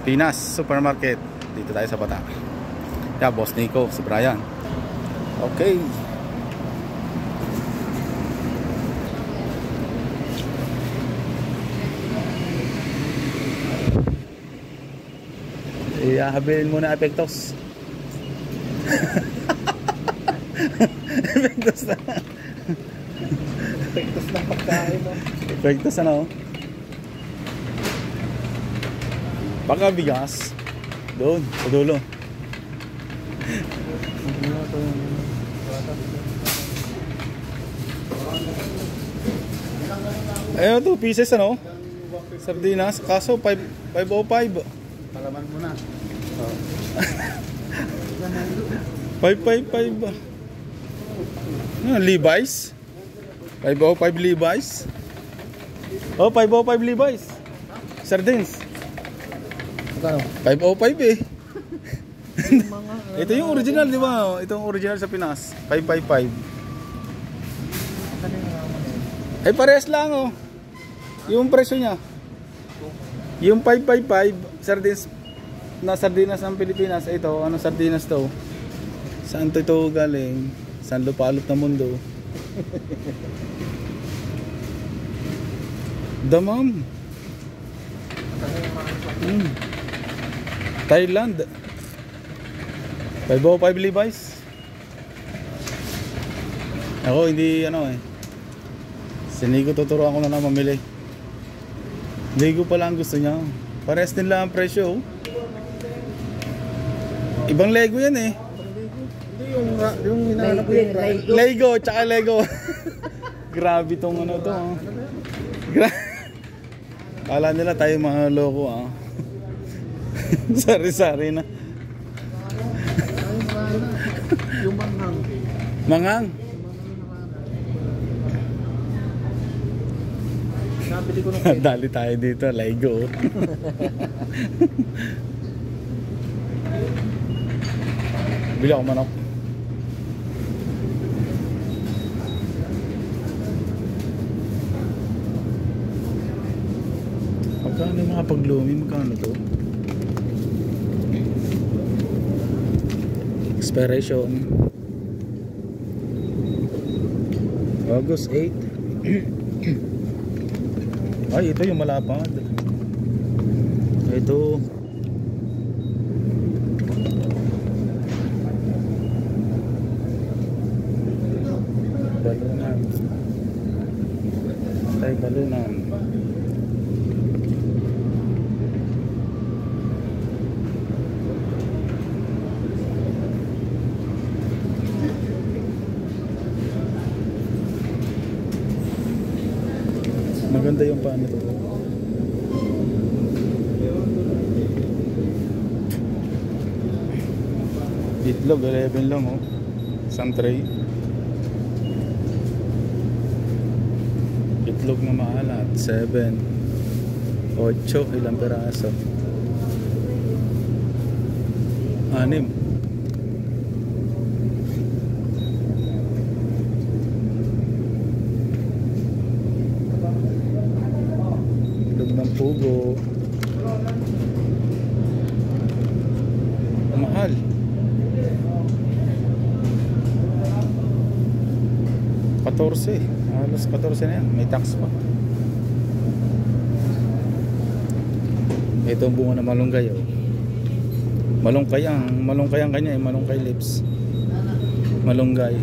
Pinas Supermarket. Dito tayo sa Bata. Yeah, Boss Nico, si Brian. Okay. Ihahabilin muna Epektos. Epektos na. Epektos ng pagkain, no? Epektos ano? Baka bigas. Doon, sa dulo. Ayun, 2 pieces ano? Sardinas, kaso 505. Palaman mo na. 555. Levi's? 505 Levi's? Oh, 505 Levi's. Sardines. Magkano? 505 eh. Ito yung original, di ba? Ito yung original sa Pinas. 555. Ay, parehas lang oh. Yung presyo niya. Yung 555 sardines na sardinas ng Pilipinas. Ito, ano sardinas to? Saan to ito galing? Saan lupalop na mundo? Damam. Thailand. 505 Levi's. Ako hindi ano eh. Sinigo tuturuan ko na lang mamili. Lego pa lang gusto niya. Pares din lang ang presyo. Ibang Lego yan eh. Hindi yung hinahanap ko yung Lego, tsaka Lego. Grabe tong ano to. Kala nila tayo mga loko ah. Sari-sari na. Yung manghang. Manghang. Nabili ko nung Dali tayo dito, Lego. Bili ako manok. Magkano yung mga paglumi? Magkano to? Expiration August 8. Ay, ito yung malapad. Ito balunan. Ay, balunan. Maganda yung paano to. Itlog 11 lang oh. Isang tray. Itlog na maalat 7 8 ilang peraso. 6. Pugo. Mahal. $14. Halos $14 na yan. May tax pa. Ito ang bunga na malunggay oh. Malunggay ang kanya eh. Malunggay lips. Malunggay.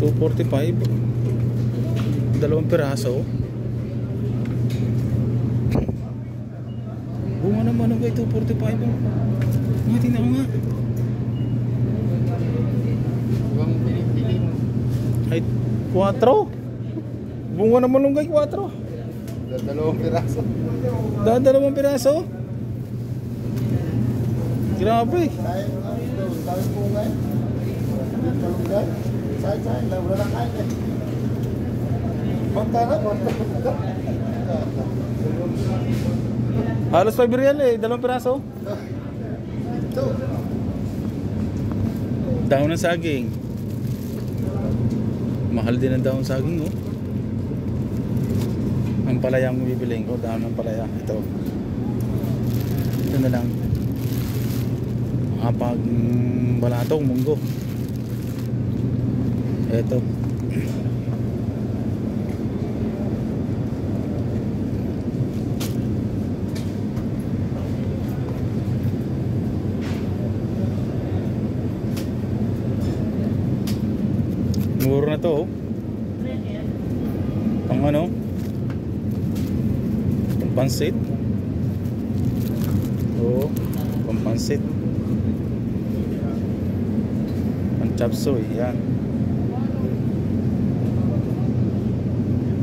$245. 2 peraso. Bunga naman ang $245. Nga, tingnan ko nga. Ibang pinipili mo. Ay, 4. Bunga naman ng 4. 2 piraso. 2 piraso? Grabe. Dahil bunga eh. Malunggay. Say, wala lang kain eh. Banta na. Halos $5 eh, 2 piraso. Ito. Dahon ng saging. Mahal din ang dahon saging oh. palaya ang bibiliin ko. Dahon ng palaya. Ito. Ito na lang. Pag balatong munggo. Ito. Muro na to, oh. Pang ano? Pang pansit. Oo, pang pansit. Pang chop suey, yan.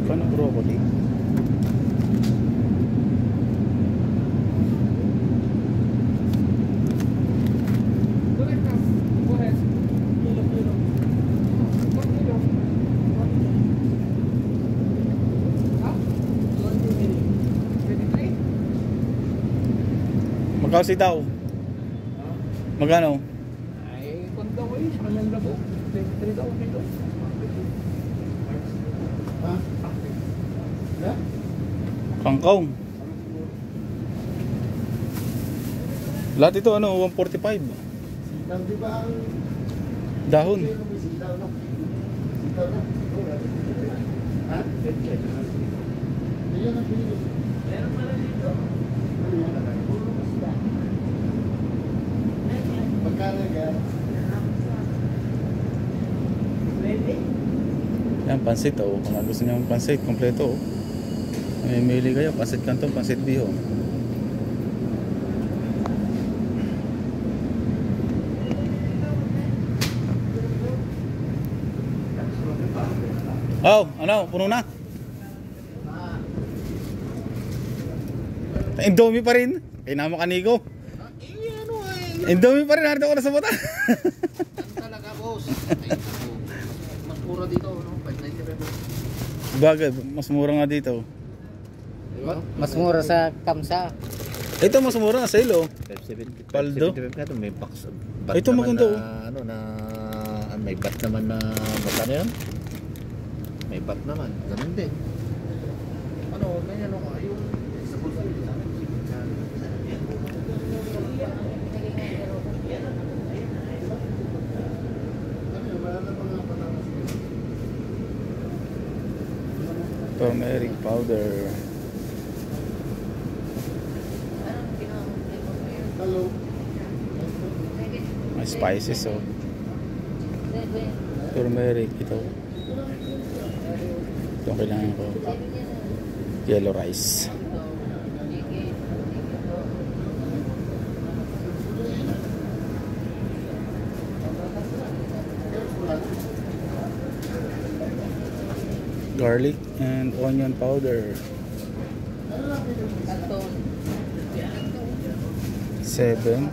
Kano broccoli? Magkano sitaw? Magkano? Ay, punta ko yun. Anong labo? 23 daw dito. Ha? Ya? Kangkong. Lahat ito ano, 145. Sitaw, di ba ang... Dahon. Sino may sitaw, no? Sitaw na? Ha? Ayan ang pinili. Meron pala dito. Ano yan? Puro isda. Magkano yan? Yan, pansit, oh. Kung gusto niyo ng pansit, kompleto, oh. Mamimili kayo, pansit canton, pansit bihon. Oh, ano, puno na. Indomie pa rin. Kaya naman kanigo. Indomie pa rin, harito ko na sa bata. Talaga, boss. Ay, mas mura dito, no? 5.95. Bagay, mas mura nga dito. Mas mura sa Kamsa. Ito mas mura nga sale, oh. 5.75. Paldo. 5.75 na ito, may box. Ito maganda, oh. Ano na, may bat naman na, magkano yun? May bat naman, ganun din. Ano, ganyan ako. Yung sa bulsa yun. Turmeric powder. Hello. May spices, oh. Turmeric, ito. Ito ang kailangan ko. Yellow rice. Garlic and onion powder. 7.